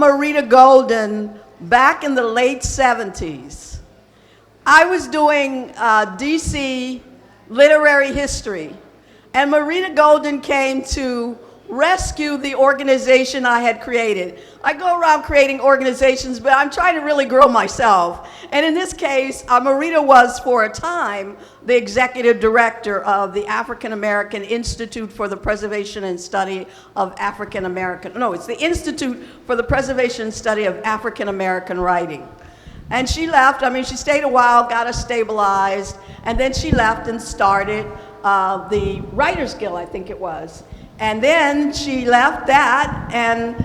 Marita Golden back in the late 70s. I was doing DC literary history, and Marita Golden came to rescue the organization I had created. I go around creating organizations, but I'm trying to really grow myself. And in this case, Marita was, for a time, the executive director of the African American Institute for the Preservation and Study of African American, no, it's the Institute for the Preservation and Study of African American Writing. And she left, I mean, she stayed a while, got us stabilized, and then she left and started the Writers Guild, I think it was. And then she left that and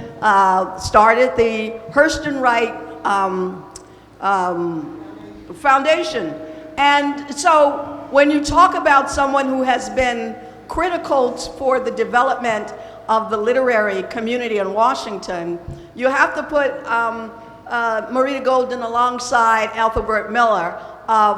started the Hurston Wright Foundation. And so when you talk about someone who has been critical for the development of the literary community in Washington, you have to put Marita Golden alongside Ethelbert Miller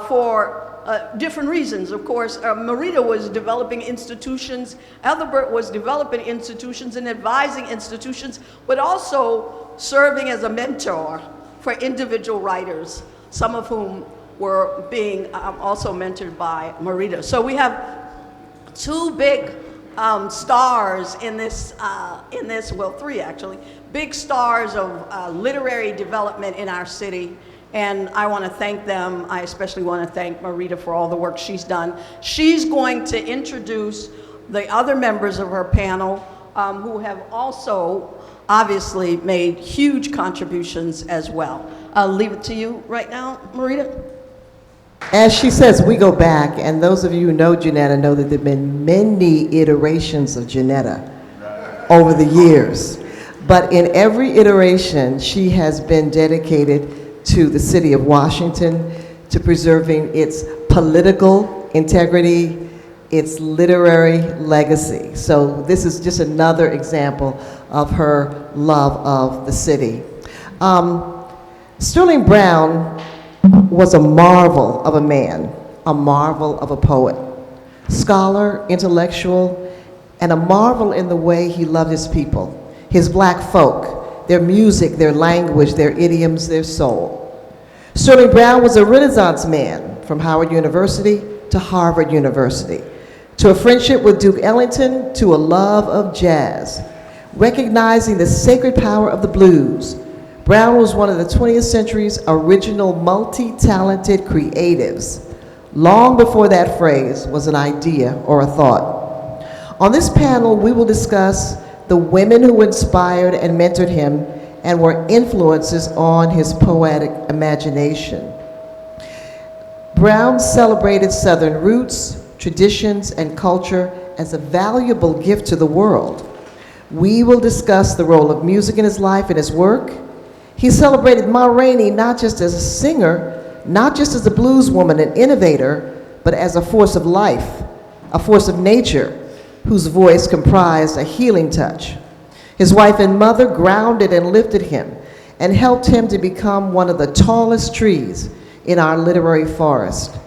for different reasons. Of course, Marita was developing institutions, Ethelbert was developing institutions and advising institutions, but also serving as a mentor for individual writers, some of whom were being also mentored by Marita. So we have two big stars in this, well, three actually, big stars of literary development in our city. And I want to thank them. I especially want to thank Marita for all the work she's done. She's going to introduce the other members of her panel who have also obviously made huge contributions as well. I'll leave it to you right now, Marita. As she says, we go back, and those of you who know Jonetta know that there have been many iterations of Jonetta over the years. But in every iteration, she has been dedicated to the city of Washington, to preserving its political integrity, its literary legacy. So this is just another example of her love of the city. Sterling Brown was a marvel of a man, a marvel of a poet, scholar, intellectual, and a marvel in the way he loved his people, his black folk, their music, their language, their idioms, their soul. Sterling Brown was a Renaissance man, from Howard University to Harvard University, to a friendship with Duke Ellington, to a love of jazz. Recognizing the sacred power of the blues, Brown was one of the 20th century's original multi-talented creatives, long before that phrase was an idea or a thought. On this panel, we will discuss the women who inspired and mentored him and were influences on his poetic imagination. Brown celebrated Southern roots, traditions, and culture as a valuable gift to the world. We will discuss the role of music in his life and his work. He celebrated Ma Rainey not just as a singer, not just as a blues woman and innovator, but as a force of life, a force of nature, whose voice comprised a healing touch. His wife and mother grounded and lifted him and helped him to become one of the tallest trees in our literary forest.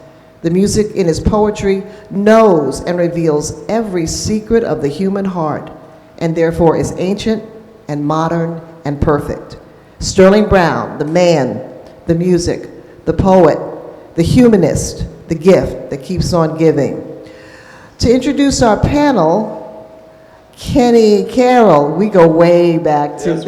The music in his poetry knows and reveals every secret of the human heart, and therefore is ancient and modern and perfect. Sterling Brown, the man, the music, the poet, the humanist, the gift that keeps on giving. To introduce our panel, Kenneth Carroll, we go way back to.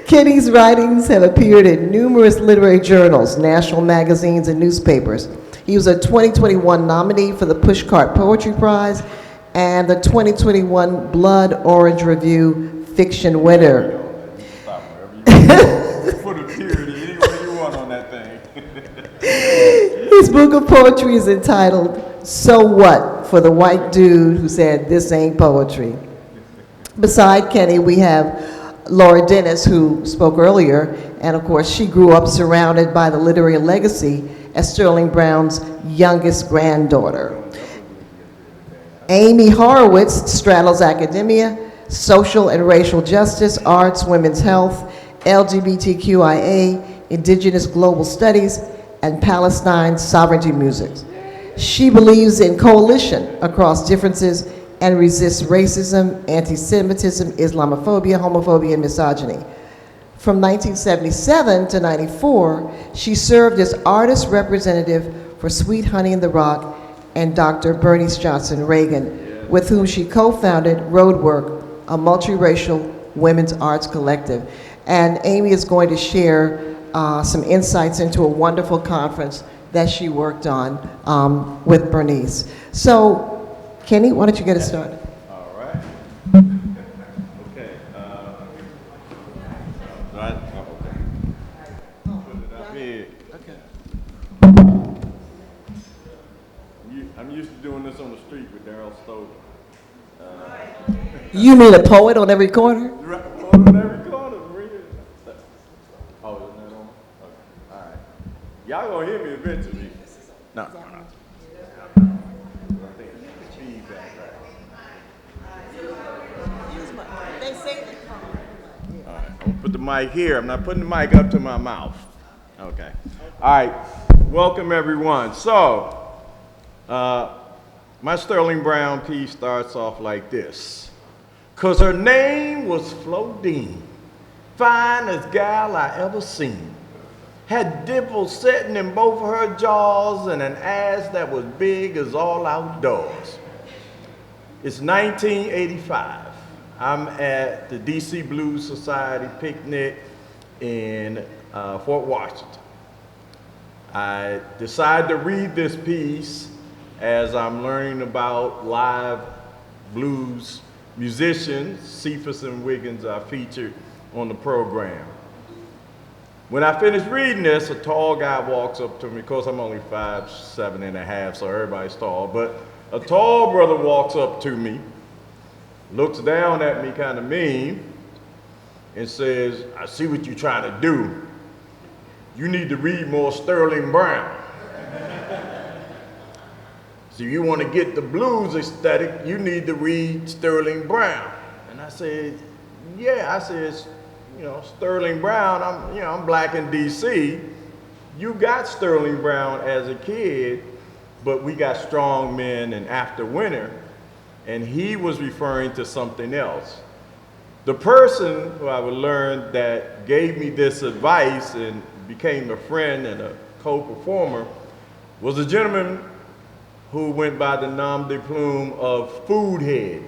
Kenny's writings have appeared in numerous literary journals, national magazines, and newspapers. He was a 2021 nominee for the Pushcart Poetry Prize and the 2021 Blood Orange Review Fiction winner. Stop wherever you put a period anywhere you want on that thing. His book of poetry is entitled So What, for the white dude who said this ain't poetry. Beside Kenny, we have Laura Dennis, who spoke earlier, and of course she grew up surrounded by the literary legacy as Sterling Brown's youngest granddaughter. Amy Horowitz straddles academia, social and racial justice, arts, women's health, LGBTQIA, indigenous global studies, and Palestine sovereignty music. She believes in coalition across differences and resists racism, anti-Semitism, Islamophobia, homophobia, and misogyny. From 1977 to 94, she served as artist representative for Sweet Honey in the Rock and Dr. Bernice Johnson Reagan, with whom she co-founded Roadwork, a multiracial women's arts collective. And Amy is going to share some insights into a wonderful conference that she worked on with Bernice. So, Kenny, why don't you get us started? All right. Okay. Right. Okay. Put it up here. Okay. I'm used to doing this on the street with Daryl Stover. You mean a poet on every corner? Right on every corner, Marita. Oh, isn't that on? Okay. All right. Y'all gonna hear me eventually. No. I think it's feedback, right? They say that. All right. I'm gonna put the mic here. I'm not putting the mic up to my mouth. Okay. All right. Welcome everyone. So, my Sterling Brown piece starts off like this. 'Cause her name was Flodine, finest gal I ever seen. Had dimples sitting in both of her jaws and an ass that was big as all outdoors. It's 1985. I'm at the DC Blues Society picnic in Fort Washington. I decided to read this piece as I'm learning about live blues musicians. Cephas and Wiggins are featured on the program. When I finished reading this, a tall guy walks up to me. Of course, I'm only 5'7½", so everybody's tall. But a tall brother walks up to me, looks down at me kind of mean, and says, "I see what you're trying to do. You need to read more Sterling Brown. So you want to get the blues aesthetic, you need to read Sterling Brown." And I said, "Yeah," I said, "You know, Sterling Brown, I'm black in DC. You got Sterling Brown as a kid, but we got Strong Men and After Winter." And he was referring to something else. The person who I would learn that gave me this advice and became a friend and a co-performer was a gentleman who went by the nom de plume of Foodhead.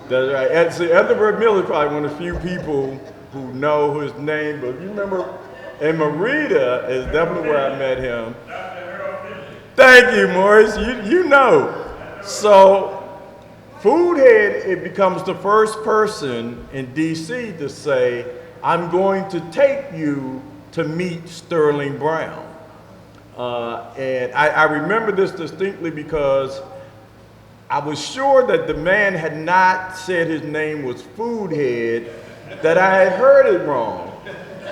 That's right. See, Ethelbert Miller is probably one of the few people who know his name, but you remember, and Marita is definitely where I met him. Thank you, Morris. You know. So, Foodhead, it becomes the first person in DC to say, "I'm going to take you to meet Sterling Brown." And I remember this distinctly because I was sure that the man had not said his name was Foodhead, that I had heard it wrong.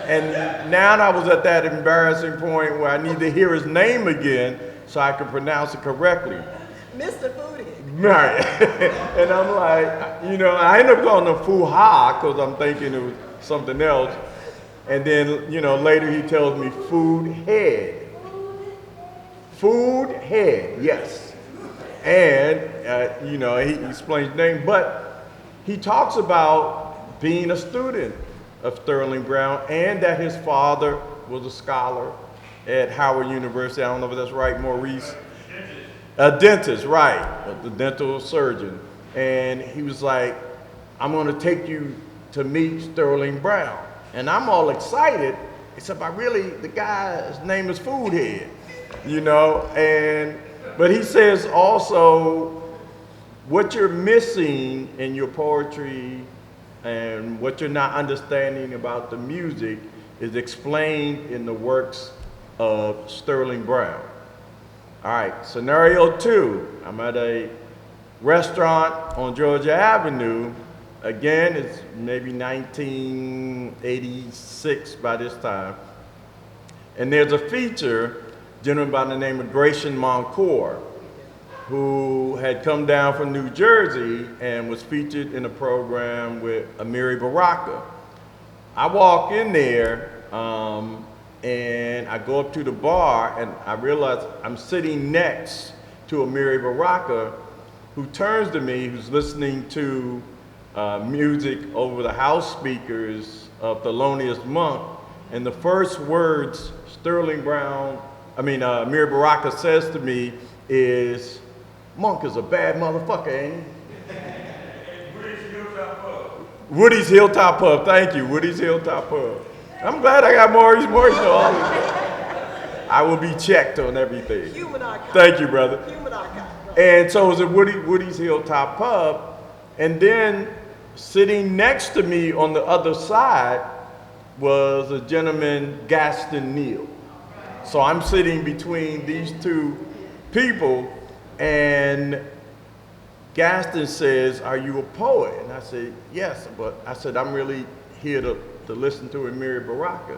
And now I was at that embarrassing point where I need to hear his name again so I could pronounce it correctly. Mr. Foodhead. Right. And I'm like, I ended up calling him Foo-Ha because I'm thinking it was something else. And then, later he tells me Foodhead. Foodhead, yes. And, he explains the name, but he talks about being a student of Sterling Brown and that his father was a scholar at Howard University. I don't know if that's right, Maurice. A dentist, right, the dental surgeon. And he was like, "I'm gonna take you to meet Sterling Brown." And I'm all excited, except the guy's name is Foodhead, but he says also, what you're missing in your poetry and what you're not understanding about the music is explained in the works of Sterling Brown. All right, scenario 2, I'm at a restaurant on Georgia Avenue. Again, it's maybe 1986 by this time. And there's a feature, a gentleman by the name of Gratian Moncour, who had come down from New Jersey and was featured in a program with Amiri Baraka. I walk in there, and I go up to the bar and I realize I'm sitting next to Amiri Baraka, who turns to me, who's listening to music over the house speakers of Thelonious Monk, and the first words Amir Baraka says to me is, "Monk is a bad motherfucker, ain't he?" Woody's Hilltop Pub, thank you, Woody's Hilltop Pub. I'm glad I got Maurice know all of this. I will be checked on everything. Human archive. Thank you, brother. Human archive. And so it was at Woody's Hilltop Pub, and then sitting next to me on the other side was a gentleman, Gaston Neal. So I'm sitting between these two people, and Gaston says, "Are you a poet?" And I said, "Yes," but I said, "I'm really here to listen to Amiri Baraka."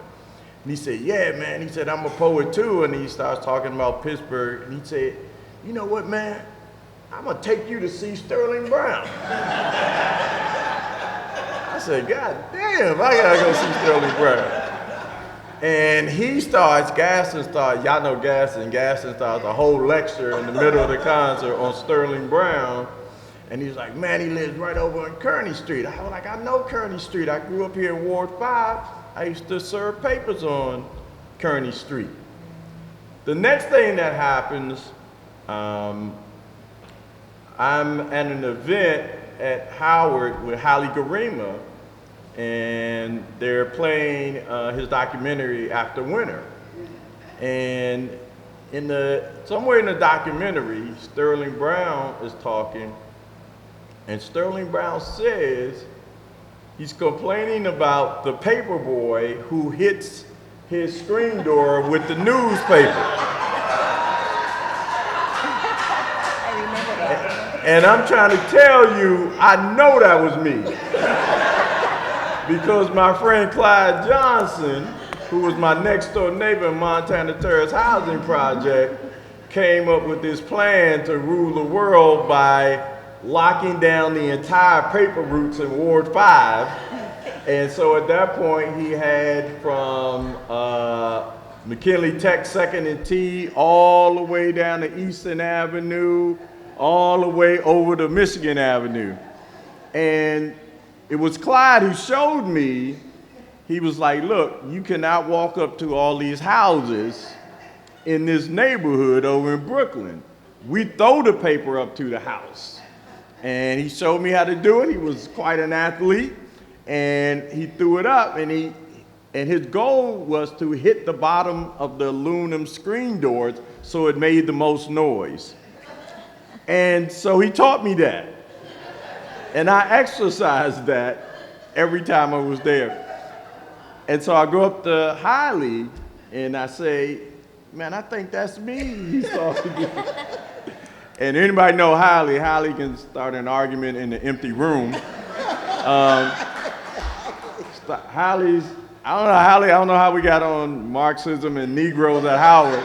And he said, "Yeah, man." He said, "I'm a poet too." And he starts talking about Pittsburgh, and he said, "You know what, man? I'm gonna take you to see Sterling Brown." I said, "God damn, I gotta go see Sterling Brown." And Gaston starts, y'all know Gaston starts a whole lecture in the middle of the concert on Sterling Brown. And he's like, "Man, he lives right over on Kearney Street." I was like, "I know Kearney Street. I grew up here in Ward 5. I used to serve papers on Kearney Street." The next thing that happens, I'm at an event at Howard with Haile Garima, and they're playing his documentary After Winter. And somewhere in the documentary, Sterling Brown is talking, and Sterling Brown says he's complaining about the paper boy who hits his screen door with the newspaper. And I'm trying to tell you, I know that was me. Because my friend Clyde Johnson, who was my next door neighbor in Montana Terrace Housing Project, came up with this plan to rule the world by locking down the entire paper routes in Ward 5. And so at that point, he had from McKinley Tech 2nd and T all the way down to Eastern Avenue, all the way over to Michigan Avenue. And it was Clyde who showed me. He was like, "Look, you cannot walk up to all these houses in this neighborhood over in Brooklyn. We throw the paper up to the house." And he showed me how to do it. He was quite an athlete, and he threw it up, and his goal was to hit the bottom of the aluminum screen doors so it made the most noise. And so he taught me that. And I exercised that every time I was there. And so I go up to Haile and I say, "Man, I think that's me he's talking to." And anybody know Haile? Haile can start an argument in an empty room. Haile's, I don't know how we got on Marxism and Negroes at Howard.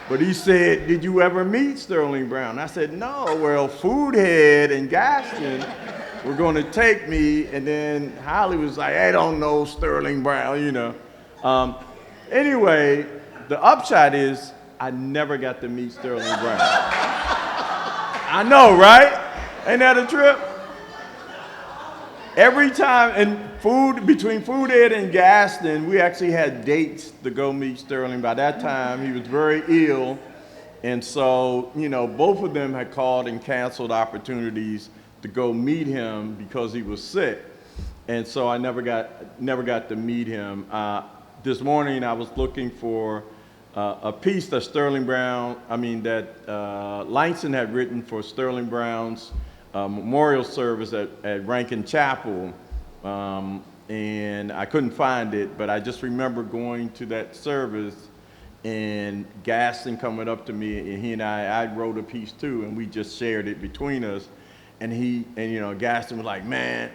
But he said, "Did you ever meet Sterling Brown?" I said, "No." Well, Foodhead and Gaston were going to take me, and then Haile was like, "I don't know Sterling Brown," you know. Anyway, the upshot is I never got to meet Sterling Brown. I know, right? Ain't that a trip? Every time, and between Foodhead and Gaston, we actually had dates to go meet Sterling. By that time, he was very ill, and so, you know, both of them had called and canceled opportunities to go meet him because he was sick, and so I never got to meet him. This morning, I was looking for a piece that Langston had written for Sterling Brown's memorial service at Rankin Chapel, and I couldn't find it, but I just remember going to that service and Gaston coming up to me, and he and I wrote a piece too, and we just shared it between us, and Gaston was like, "Man,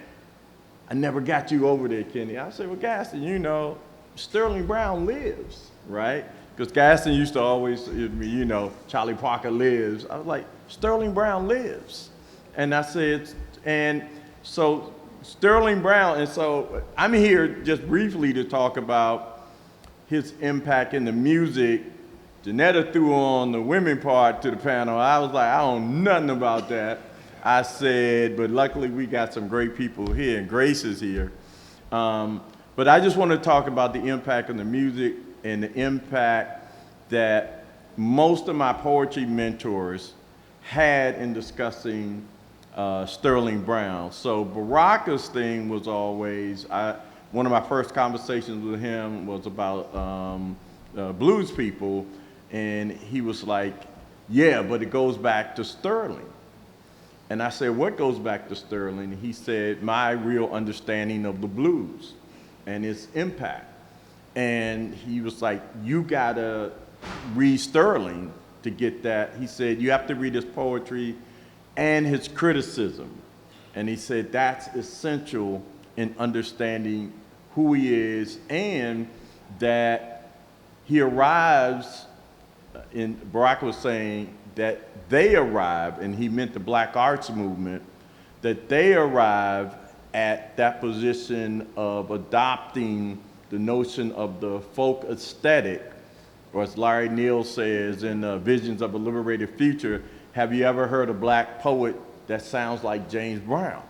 I never got you over there, Kenny." I said, "Well, Gaston, you know, Sterling Brown lives, right?" Because Gaston used to always, you know, Charlie Parker lives. I was like, "Sterling Brown lives." And I said, and so Sterling Brown, and so I'm here just briefly to talk about his impact in the music Jonetta threw on the women part to the panel. I was like, I don't know nothing about that. I said, but luckily we got some great people here, and Grace is here. But I just want to talk about the impact of the music and the impact that most of my poetry mentors had in discussing Sterling Brown. So Baraka's thing was always, one of my first conversations with him was about blues people, and he was like, yeah, but it goes back to Sterling. And I said, what goes back to Sterling? He said, my real understanding of the blues and its impact. And he was like, you gotta read Sterling to get that. He said, you have to read his poetry and his criticism. And he said, that's essential in understanding who he is, and that he arrives, Barack was saying that they arrive, and he meant the Black Arts Movement, that they arrive at that position of adopting the notion of the folk aesthetic, or as Larry Neal says in Visions of a Liberated Future, have you ever heard a black poet that sounds like James Brown?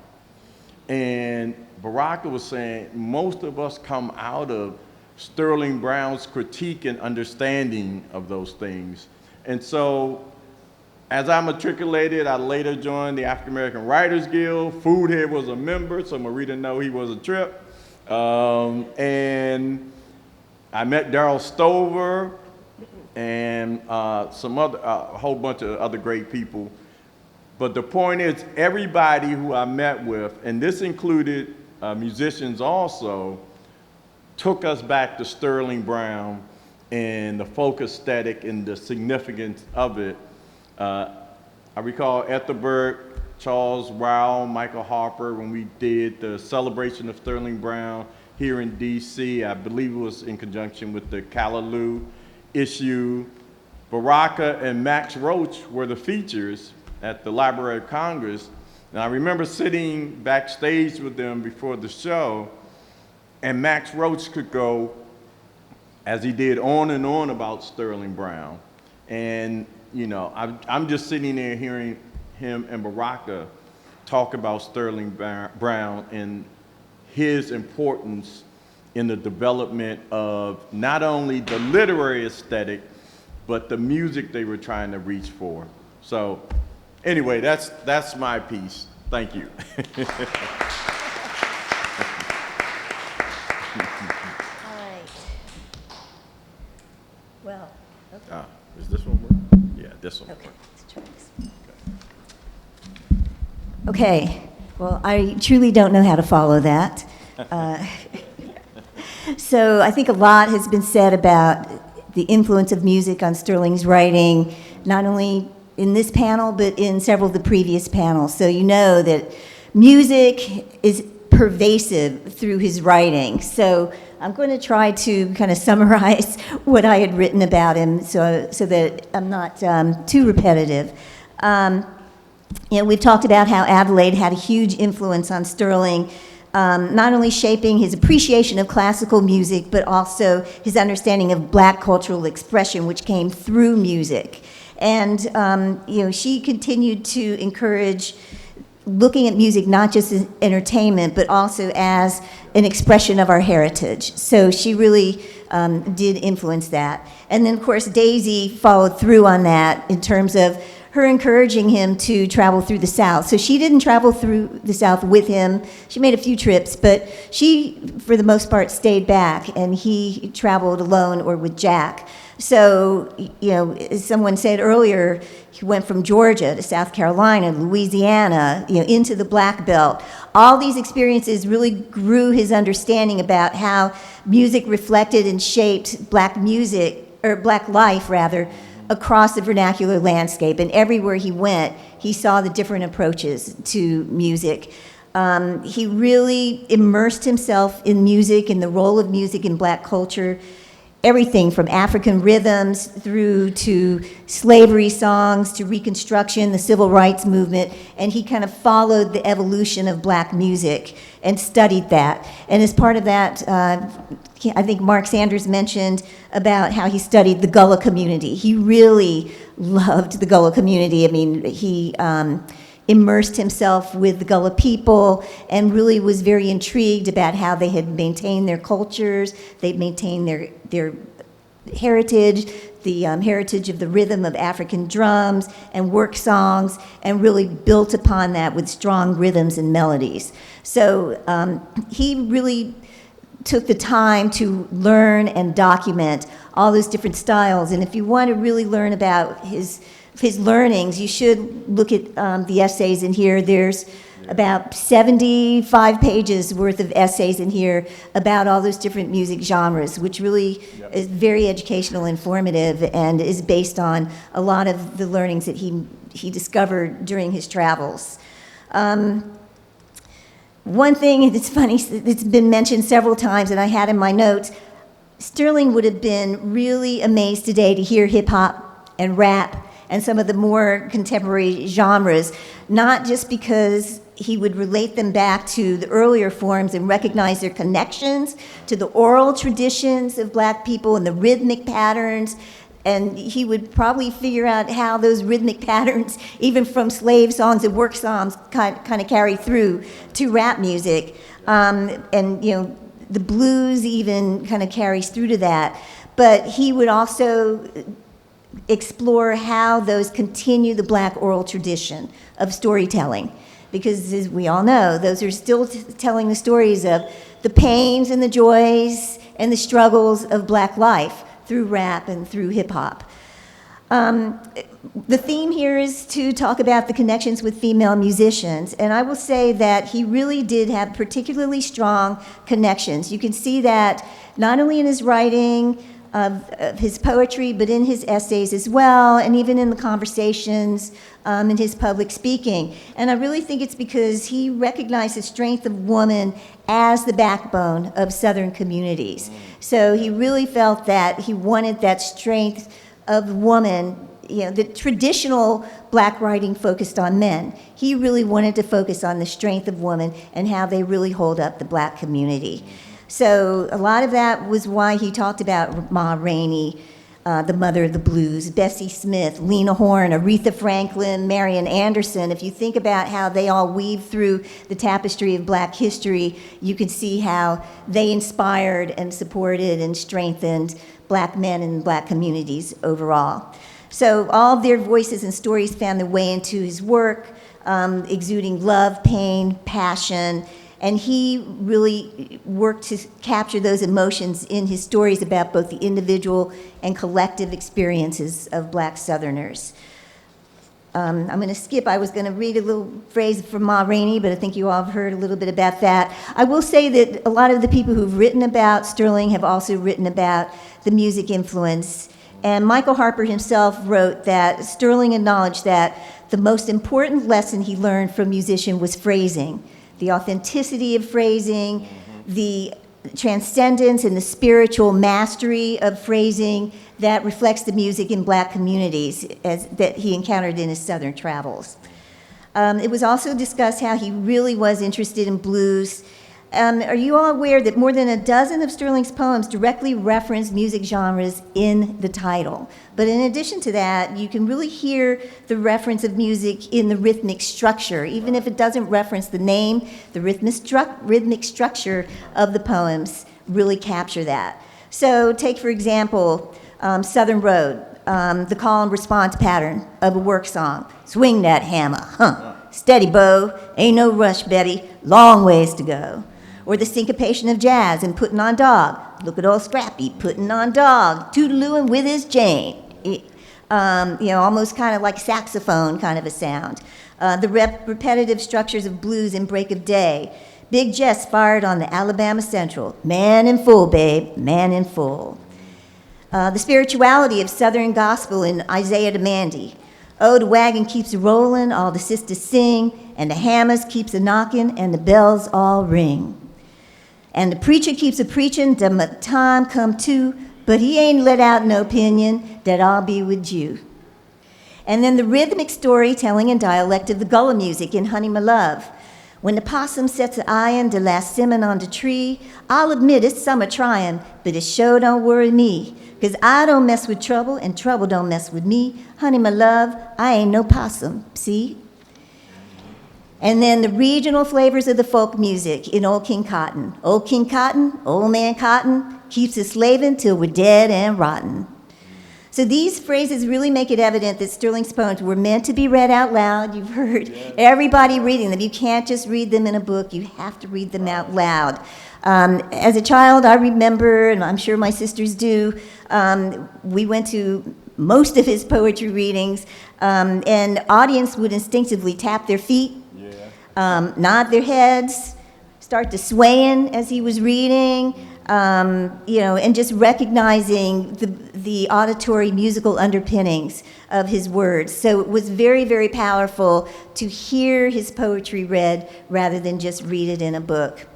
And Baraka was saying most of us come out of Sterling Brown's critique and understanding of those things. And so as I matriculated, I later joined the African American Writers Guild. Foodhead was a member, so Marita know he was a trip. And I met Darryl Stover and some other, a whole bunch of other great people. But the point is, everybody who I met with, and this included musicians also, took us back to Sterling Brown and the folk aesthetic and the significance of it. I recall Ethelbert, Charles Rowell, Michael Harper, when we did the celebration of Sterling Brown here in DC. I believe it was in conjunction with the Callaloo issue. Baraka and Max Roach were the features at the Library of Congress. And I remember sitting backstage with them before the show, and Max Roach could go, as he did, on and on about Sterling Brown. And you know, I'm just sitting there hearing him and Baraka talk about Sterling Brown and his importance in the development of not only the literary aesthetic, but the music they were trying to reach for. So anyway, that's my piece. Thank you. All right. Well, okay. Is this one work? Yeah, this one. Okay, let's try this. Okay, well, I truly don't know how to follow that. So I think a lot has been said about the influence of music on Sterling's writing, not only in this panel, but in several of the previous panels. So you know that music is pervasive through his writing. So I'm going to try to kind of summarize what I had written about him so that I'm not too repetitive. You know, we've talked about how Adelaide had a huge influence on Sterling, not only shaping his appreciation of classical music, but also his understanding of black cultural expression, which came through music. And, you know, she continued to encourage looking at music not just as entertainment, but also as an expression of our heritage. So she really did influence that. And then, of course, Daisy followed through on that in terms of her encouraging him to travel through the South. So she didn't travel through the South with him. She made a few trips, but she, for the most part, stayed back, and he traveled alone or with Jack. So, you know, as someone said earlier, he went from Georgia to South Carolina, Louisiana, you know, into the Black Belt. All these experiences really grew his understanding about how music reflected and shaped black music, or black life rather, across the vernacular landscape. And everywhere he went, he saw the different approaches to music. He really immersed himself in music and the role of music in black culture. everything from African rhythms through to slavery songs to Reconstruction, the Civil Rights Movement, and he kind of followed the evolution of black music and studied that. And as part of that, I think Mark Sanders mentioned about how he studied the Gullah community. He really loved the Gullah community. I mean, he immersed himself with the Gullah people and really was very intrigued about how they had maintained their cultures, they'd maintained their heritage, the heritage of the rhythm of African drums and work songs, and really built upon that with strong rhythms and melodies. So he really took the time to learn and document all those different styles. And if you want to really learn about his learnings, you should look at the essays in here. There's about 75 pages worth of essays in here about all those different music genres, which really is very educational, informative, and is based on a lot of the learnings that he discovered during his travels. One thing that's funny, it's been mentioned several times, and I had in my notes, Sterling would have been really amazed today to hear hip-hop and rap and some of the more contemporary genres, not just because he would relate them back to the earlier forms and recognize their connections to the oral traditions of black people and the rhythmic patterns, and he would probably figure out how those rhythmic patterns, even from slave songs and work songs, kind of carry through to rap music. And, you know, the blues even kind of carries through to that. But he would also explore how those continue the black oral tradition of storytelling. Because as we all know, those are still telling the stories of the pains and the joys and the struggles of black life through rap and through hip hop. The theme here is to talk about the connections with female musicians, and I will say that he really did have particularly strong connections. You can see that not only in his writing, of his poetry, but in his essays as well, and even in the conversations in his public speaking. And I really think it's because he recognized the strength of woman as the backbone of Southern communities. So he really felt that he wanted that strength of woman. You know, the traditional black writing focused on men. He really wanted to focus on the strength of women and how they really hold up the black community. So a lot of that was why he talked about Ma Rainey, the mother of the blues, Bessie Smith, Lena Horne, Aretha Franklin, Marian Anderson. If you think about how they all weave through the tapestry of black history, you can see how they inspired and supported and strengthened black men and black communities overall. So all of their voices and stories found their way into his work, exuding love, pain, passion, and he really worked to capture those emotions in his stories about both the individual and collective experiences of black Southerners. I'm going to skip. I was going to read a little phrase from Ma Rainey, but I think you all have heard a little bit about that. I will say that a lot of the people who've written about Sterling have also written about the music influence. And Michael Harper himself wrote that Sterling acknowledged that the most important lesson he learned from musician was phrasing. The authenticity of phrasing, the transcendence and the spiritual mastery of phrasing that reflects the music in black communities that he encountered in his Southern travels. It was also discussed how he really was interested in blues. Are you all aware that more than a dozen of Sterling's poems directly reference music genres in the title? But in addition to that, you can really hear the reference of music in the rhythmic structure. Even if it doesn't reference the name, the rhythmic structure of the poems really capture that. So take, for example, Southern Road, the call and response pattern of a work song. Swing that hammer, steady, Bo, ain't no rush, Betty, long ways to go. Or the syncopation of jazz and Puttin' on Dog. Look at old Scrappy, puttin' on dog, toodalooing with his chain. Almost kind of like saxophone kind of a sound. The repetitive structures of blues in Break of Day. Big Jess fired on the Alabama Central. Man in full, babe, man in full. The spirituality of Southern gospel in Isaiah to Mandy. Oh, the wagon keeps a-rollin', all the sisters sing, and the hammers keeps a-knockin', and the bells all ring. And the preacher keeps a-preachin', till my time come to, but he ain't let out no opinion that I'll be with you. And then the rhythmic storytelling and dialect of the gullah music in Honey My Love. When the possum sets an iron the last simmon on the tree, I'll admit it's summer trying, but it sure don't worry me. 'Cause I don't mess with trouble, and trouble don't mess with me. Honey, my love, I ain't no possum, see? And then the regional flavors of the folk music in Old King Cotton. Old King Cotton, old man Cotton, keeps us slaving till we're dead and rotten. So these phrases really make it evident that Sterling's poems were meant to be read out loud. You've heard everybody reading them. You can't just read them in a book. You have to read them out loud. As a child, I remember, and I'm sure my sisters do, we went to most of his poetry readings, and audience would instinctively tap their feet, nod their heads, start to swaying as he was reading, and just recognizing the auditory musical underpinnings of his words. So it was very, very powerful to hear his poetry read rather than just read it in a book.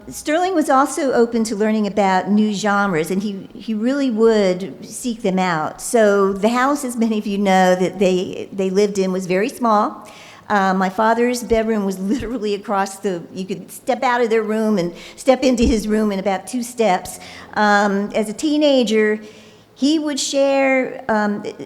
Sterling was also open to learning about new genres, and he really would seek them out. So the house, as many of you know, that they lived in was very small. My father's bedroom was literally across you could step out of their room and step into his room in about 2 steps. As a teenager, he would share,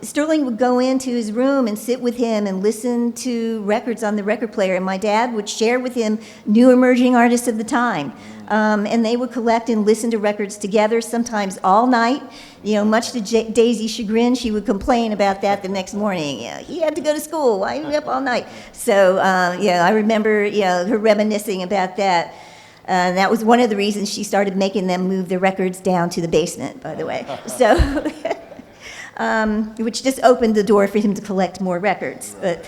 Sterling would go into his room and sit with him and listen to records on the record player, and my dad would share with him new emerging artists of the time. And they would collect and listen to records together, sometimes all night. Much to Daisy's chagrin, she would complain about that the next morning. He had to go to school. Why are you up all night? So, I remember, her reminiscing about that. That was one of the reasons she started making them move the records down to the basement, by the way. So, which just opened the door for him to collect more records. But,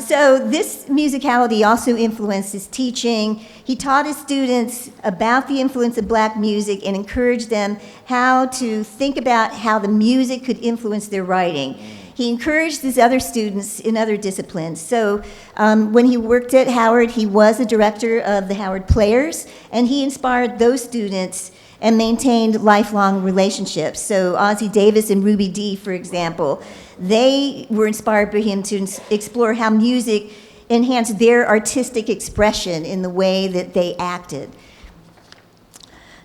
so this musicality also influenced his teaching. He taught his students about the influence of black music and encouraged them how to think about how the music could influence their writing. He encouraged his other students in other disciplines. So when he worked at Howard, he was the director of the Howard Players, and he inspired those students and maintained lifelong relationships. So Ossie Davis and Ruby Dee, for example, they were inspired by him to explore how music enhanced their artistic expression in the way that they acted.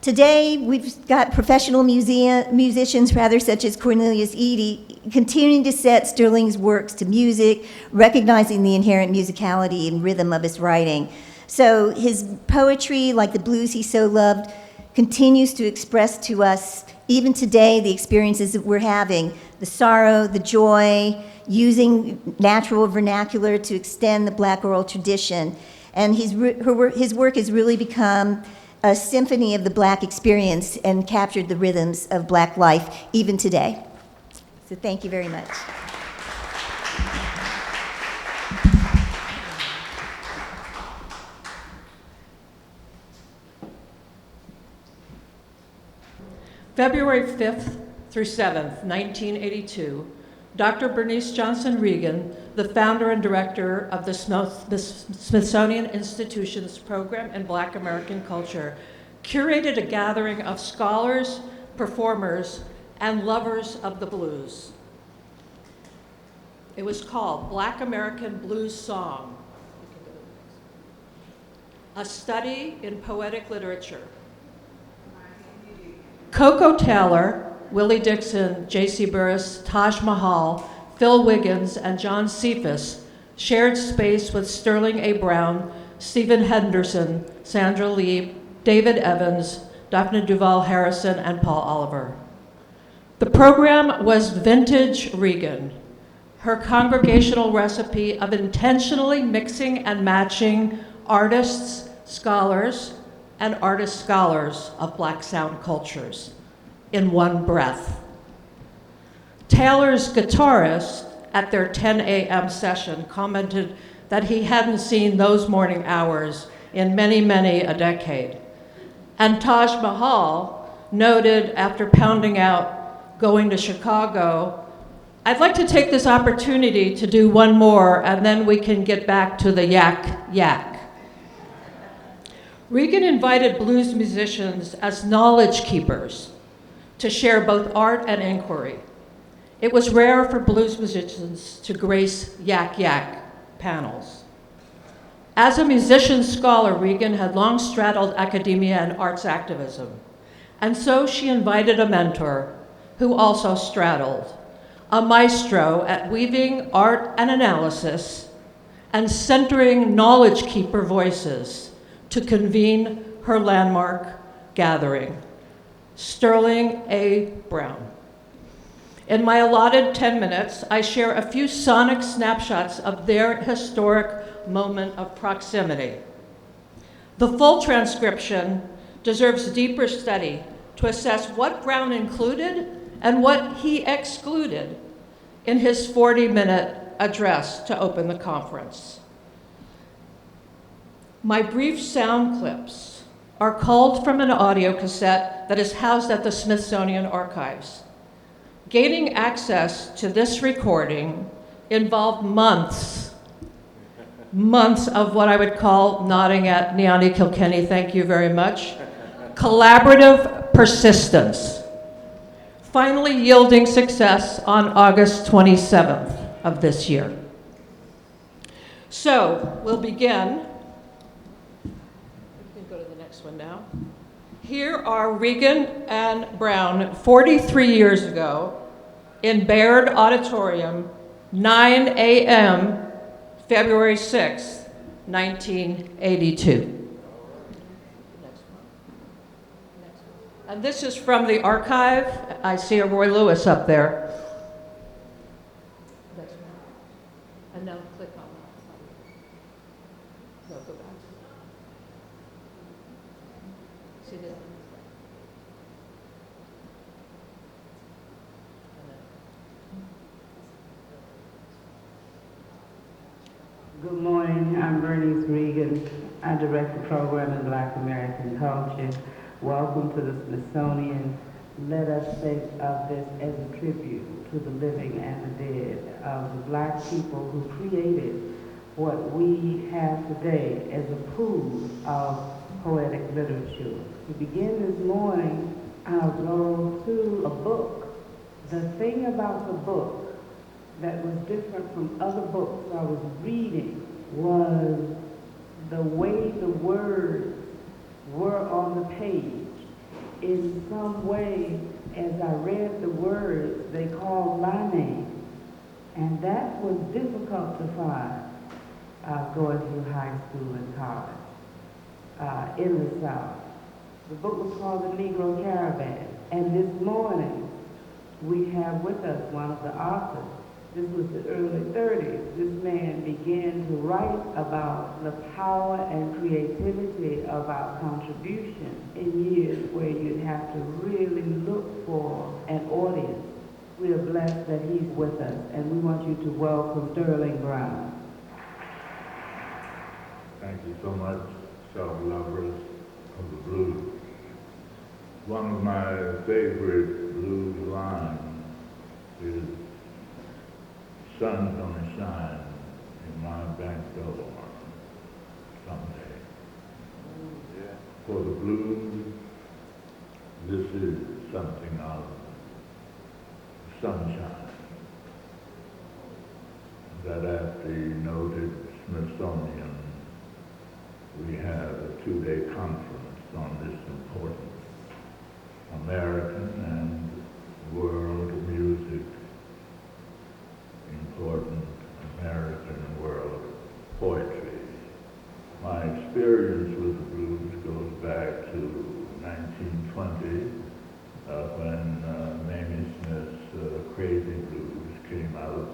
Today, we've got professional musicians, such as Cornelius Eady, continuing to set Sterling's works to music, recognizing the inherent musicality and rhythm of his writing. So his poetry, like the blues he so loved, continues to express to us, even today, the experiences that we're having, the sorrow, the joy, using natural vernacular to extend the black oral tradition. And his work has really become a symphony of the black experience and captured the rhythms of black life even today. So thank you very much. February 5th through 7th, 1982, Dr. Bernice Johnson Regan, the founder and director of the Smithsonian Institution's Program in Black American Culture, curated a gathering of scholars, performers, and lovers of the blues. It was called Black American Blues Song, a study in poetic literature. Coco Taylor, Willie Dixon, J.C. Burris, Taj Mahal, Phil Wiggins, and John Cephas shared space with Sterling A. Brown, Stephen Henderson, Sandra Lee, David Evans, Daphne Duval Harrison, and Paul Oliver. The program was Vintage Regan, her congregational recipe of intentionally mixing and matching artists, scholars, and artist-scholars of Black sound cultures in one breath. Taylor's guitarist at their 10 a.m. session commented that he hadn't seen those morning hours in many, many a decade. And Taj Mahal noted after pounding out going to Chicago, "I'd like to take this opportunity to do one more and then we can get back to the yak yak." Regan invited blues musicians as knowledge keepers to share both art and inquiry. It was rare for blues musicians to grace Yak Yak panels. As a musician scholar, Regan had long straddled academia and arts activism, and so she invited a mentor who also straddled, a maestro at weaving art and analysis and centering knowledge keeper voices to convene her landmark gathering, Sterling A. Brown. In my allotted 10 minutes, I share a few sonic snapshots of their historic moment of proximity. The full transcription deserves deeper study to assess what Brown included and what he excluded in his 40-minute address to open the conference. My brief sound clips are culled from an audio cassette that is housed at the Smithsonian Archives. Gaining access to this recording involved months of what I would call nodding at Niani Kilkenny, thank you very much, collaborative persistence, finally yielding success on August 27th of this year. So we'll begin. We can go to the next one now. Here are Regan and Brown 43 years ago in Baird Auditorium, 9 a.m., February 6, 1982. And this is from the archive. I see a Roy Lewis up there. And now click on that. No, go back. See that? Good morning, I'm Bernice Regan. I direct the program in Black American Culture. Welcome to the Smithsonian. Let us think of this as a tribute to the living and the dead, of the Black people who created what we have today as a pool of poetic literature. To begin this morning, I'll go to a book. The thing about the book that was different from other books I was reading was the way the words were on the page. In some way, as I read the words, they called my name. And that was difficult to find going through high school and college in the South. The book was called The Negro Caravan. And this morning, we have with us one of the authors. This was the early 30s. This man began to write about the power and creativity of our contribution in years where you'd have to really look for an audience. We are blessed that he's with us, and we want you to welcome Sterling Brown. Thank you so much, self-lovers of the blues. One of my favorite blues lines is, "Sun's gonna shine in my back door someday." For the blues, this is something of sunshine. That at the noted Smithsonian, we have a 2-day conference on this important American and world music, important American world poetry. My experience with the blues goes back to 1920 when Mamie Smith's Crazy Blues came out.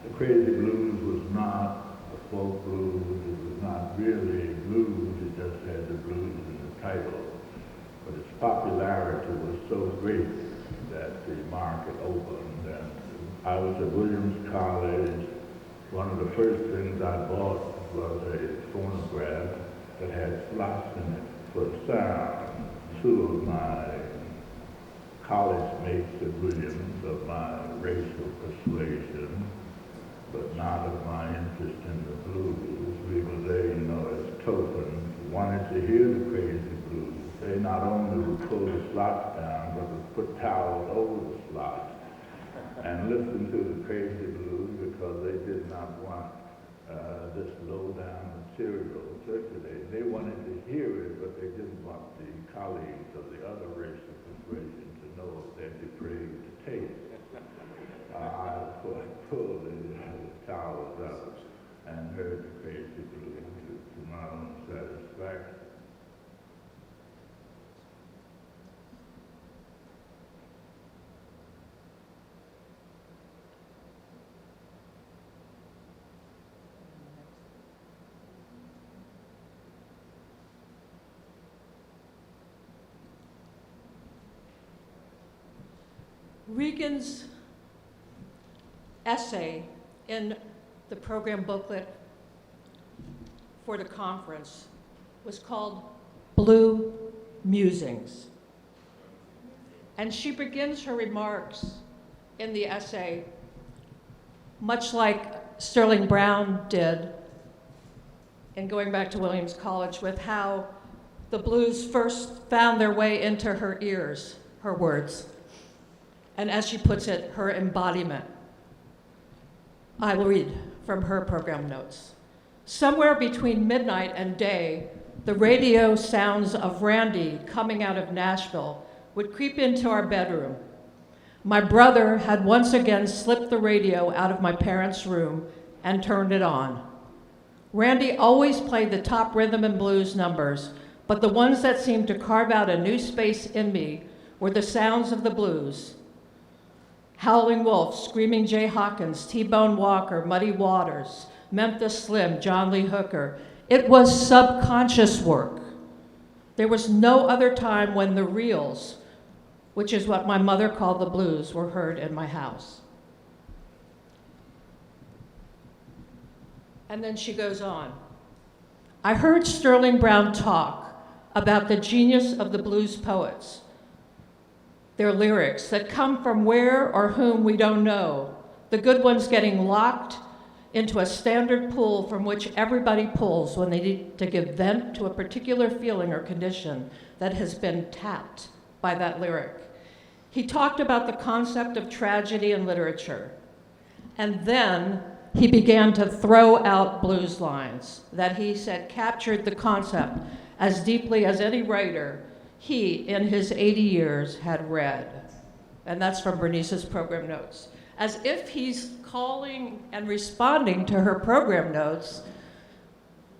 The Crazy Blues was not a folk blues, it was not really blues, it just had the blues in the title. But its popularity was so great that the market opened, and I was at Williams College. One of the first things I bought was a phonograph that had slots in it for sound. Two of my college mates at Williams, of my racial persuasion, but not of my interest in the blues, we were there, as tokens, wanted to hear the Crazy Blues. They not only would pull the slots down, but would put towels over the slots and listen to the crazy blues because they did not want this low-down material circulating. They wanted to hear it, but they didn't want the colleagues of the other racial persuasion to know of their depraved taste. I, of course, pulled the towels up and heard the crazy blues to my own satisfaction. Regan's essay in the program booklet for the conference was called Blue Musings. And she begins her remarks in the essay much like Sterling Brown did in going back to Williams College, with how the blues first found their way into her ears, her words, and as she puts it, her embodiment. I will read from her program notes. Somewhere between midnight and day, the radio sounds of Randy coming out of Nashville would creep into our bedroom. My brother had once again slipped the radio out of my parents' room and turned it on. Randy always played the top rhythm and blues numbers, but the ones that seemed to carve out a new space in me were the sounds of the blues. Howling Wolf, Screaming Jay Hawkins, T-Bone Walker, Muddy Waters, Memphis Slim, John Lee Hooker. It was subconscious work. There was no other time when the reels, which is what my mother called the blues, were heard in my house. And then she goes on. I heard Sterling Brown talk about the genius of the blues poets, their lyrics that come from where or whom we don't know, the good ones getting locked into a standard pool from which everybody pulls when they need to give vent to a particular feeling or condition that has been tapped by that lyric. He talked about the concept of tragedy in literature, and then he began to throw out blues lines that he said captured the concept as deeply as any writer he, in his 80 years, had read. And that's from Bernice's program notes. As if he's calling and responding to her program notes,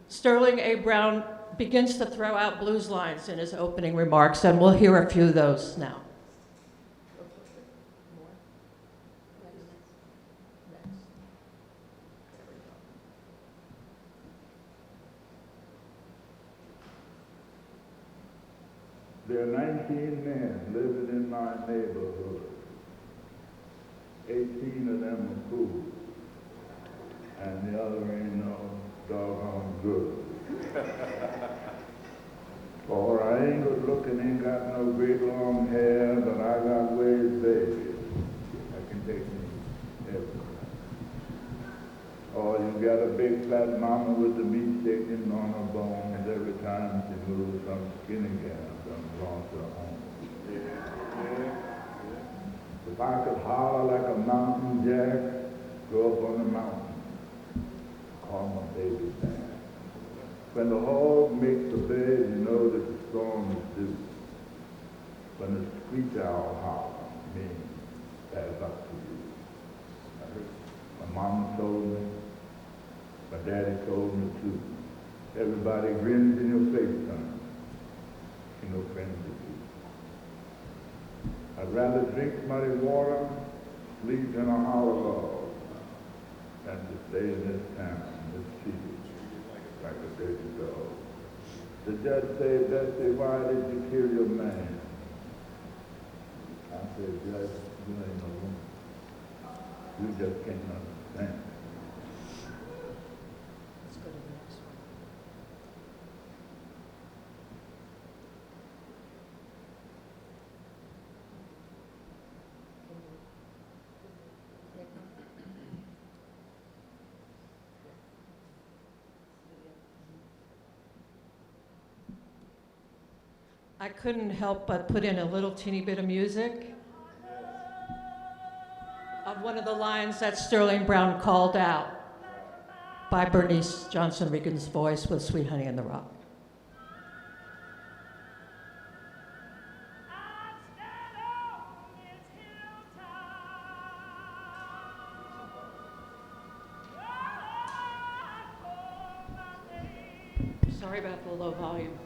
Sterling A. Brown begins to throw out blues lines in his opening remarks, and we'll hear a few of those now. There are 19 men living in my neighborhood. 18 of them are fools, and the other ain't no doggone good. For I ain't good looking, ain't got no great long hair, but I got ways, baby. I can take me everywhere. Or you got a big fat mama with the meat shaking on her bones every time she moves some skinny gal belongs to her home. If I could holler like a mountain jack, go up on the mountain, call my baby back. When the hog makes a bed, you know that the storm is due. When the screech owl howls, means that's up to you. I heard my mama told me, my daddy told me too. Everybody grins in your face, son. You know, friends with you. I'd rather drink muddy water, sleep in a hollow log, than to stay in this town, this city, like a dirty dog. The judge said, Bessie, why did you kill your man? I said, Judge, you ain't no woman. You just can't understand. Let's go to the next one. I couldn't help but put in a little teeny bit of music of one of the lines that Sterling Brown called out by Bernice Johnson Regan's voice with Sweet Honey in the Rock. Sorry about the low volume.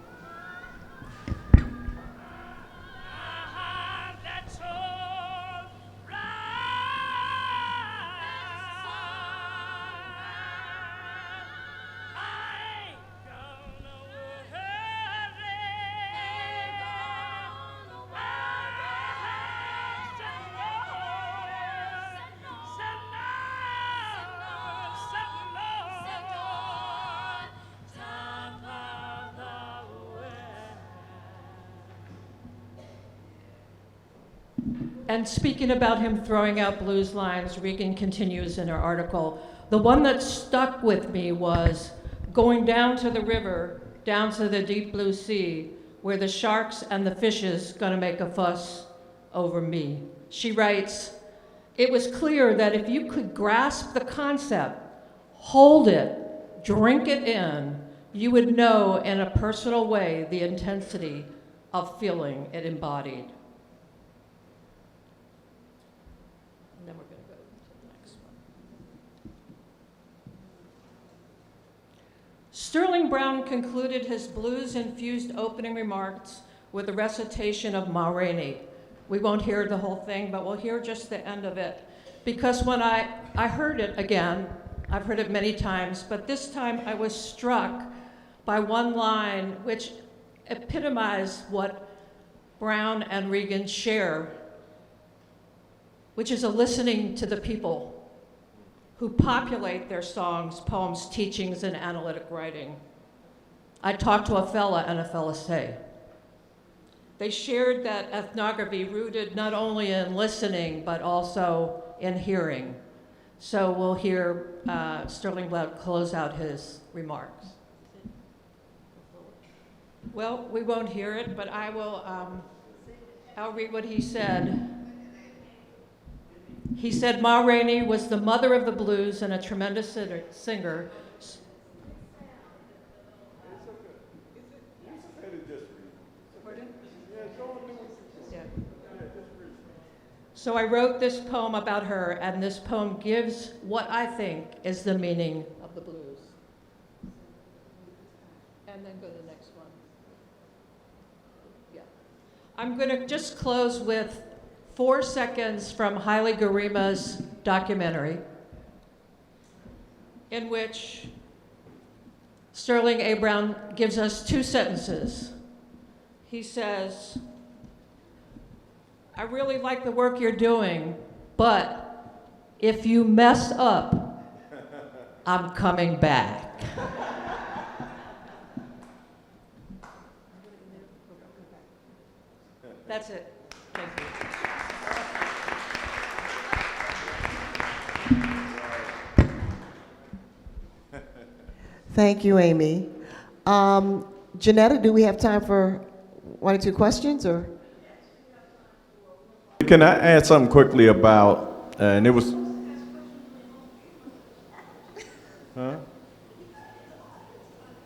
And speaking about him throwing out blues lines, Regan continues in her article, the one that stuck with me was going down to the river, down to the deep blue sea, where the sharks and the fishes gonna make a fuss over me. She writes, it was clear that if you could grasp the concept, hold it, drink it in, you would know in a personal way the intensity of feeling it embodied. And then we're going to go to the next one. Sterling Brown concluded his blues-infused opening remarks with a recitation of Ma Rainey. We won't hear the whole thing, but we'll hear just the end of it. Because when I heard it again, I've heard it many times, but this time I was struck by one line which epitomized what Brown and Regan share, which is a listening to the people who populate their songs, poems, teachings, and analytic writing. I talked to a fella and a fella say. They shared that ethnography rooted not only in listening, but also in hearing. So we'll hear Sterling Brown close out his remarks. Well, we won't hear it, but I will, I'll read what he said. He said Ma Rainey was the mother of the blues and a tremendous singer. So I wrote this poem about her, and this poem gives what I think is the meaning of the blues. And then go to the next one. Yeah. I'm going to just close with 4 seconds from Haile Garima's documentary, in which Sterling A. Brown gives us 2 sentences. He says, I really like the work you're doing, but if you mess up, I'm coming back. That's it. Thank you. Thank you, Amy. Jonetta, do we have time for 1 or 2 questions, or? Can I add something quickly about, and it was, huh?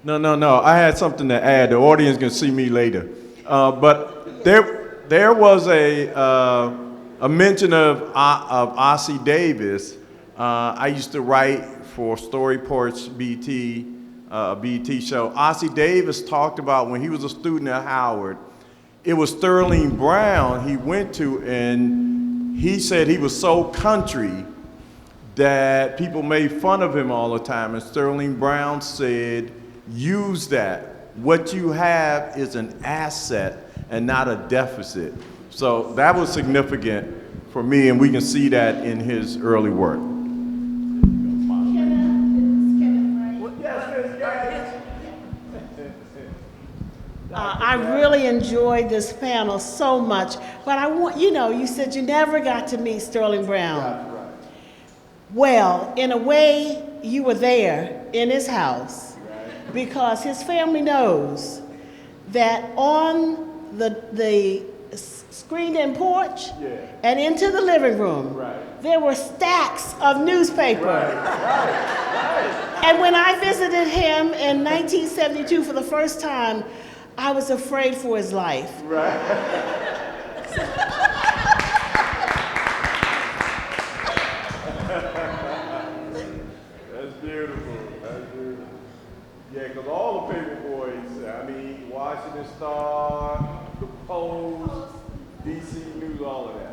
No, I had something to add. The audience can see me later. But there was a mention of Ossie Davis. I used to write for Storyport's BT show. Ossie Davis talked about when he was a student at Howard, it was Sterling Brown he went to, and he said he was so country that people made fun of him all the time. And Sterling Brown said, use that. What you have is an asset and not a deficit. So that was significant for me, and we can see that in his early work. I really enjoyed this panel so much, but I want, you said you never got to meet Sterling Brown. Right. Well, in a way, you were there in his house, because his family knows that on the screened-in porch Yeah. and into the living room. Right. There were stacks of newspaper. And when I visited him in 1972 for the first time, I was afraid for his life. That's beautiful. That's beautiful. Yeah, because all the paper boys, I mean, Washington Star, the Post, DC News, all of that.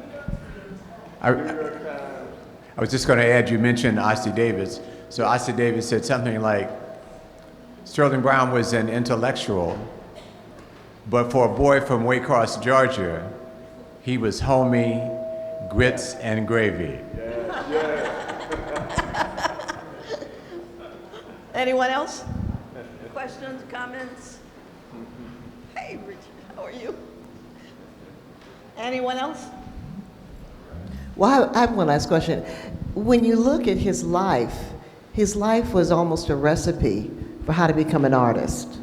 New York Times. I was just going to add, you mentioned Ossie Davis. So Ossie Davis said something like, Sterling Brown was an intellectual, but for a boy from Waycross, Georgia, he was homey, grits, and gravy. Anyone else? Questions, comments? Hey, Richard, how are you? Anyone else? Well, I have one last question. When you look at his life was almost a recipe for how to become an artist.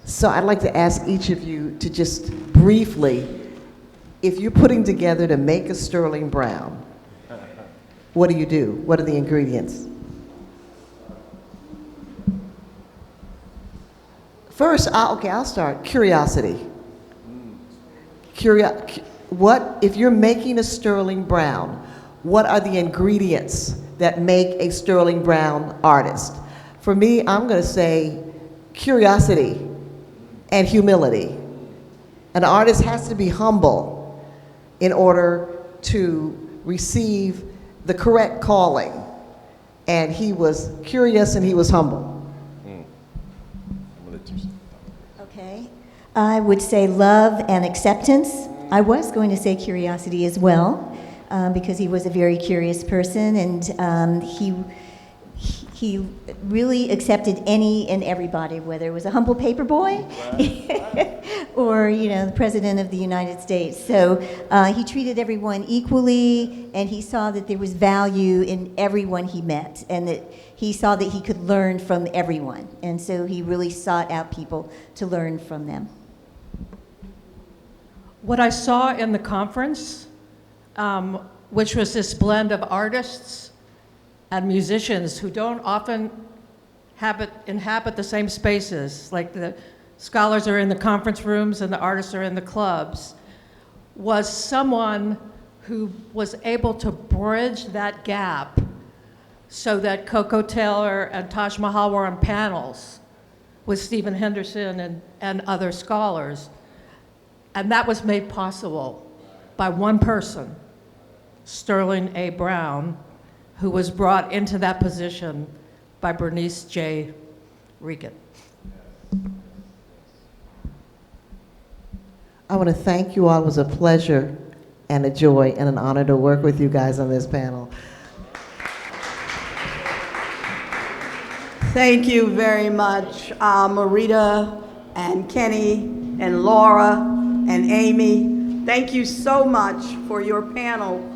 So I'd like to ask each of you to just briefly, if you're putting together to make a Sterling Brown, what do you do? What are the ingredients? First, I'll start. Curiosity. What, if you're making a Sterling Brown, what are the ingredients that make a Sterling Brown artist? For me, I'm going to say curiosity and humility. An artist has to be humble in order to receive the correct calling. And he was curious and he was humble. Okay. I would say love and acceptance. I was going to say curiosity as well, because he was a very curious person, and he really accepted any and everybody, whether it was a humble paper boy or, the President of the United States. So he treated everyone equally, and he saw that there was value in everyone he met, and that he saw that he could learn from everyone. And so he really sought out people to learn from them. What I saw in the conference, which was this blend of artists and musicians who don't often inhabit the same spaces, like the scholars are in the conference rooms and the artists are in the clubs, was someone who was able to bridge that gap so that Coco Taylor and Taj Mahal were on panels with Stephen Henderson and other scholars. And that was made possible by one person, Sterling A. Brown, who was brought into that position by Bernice J. Regan. I want to thank you all. It was a pleasure and a joy and an honor to work with you guys on this panel. Thank you very much, Marita and Kenny and Laura and Amy. Thank you so much for your panel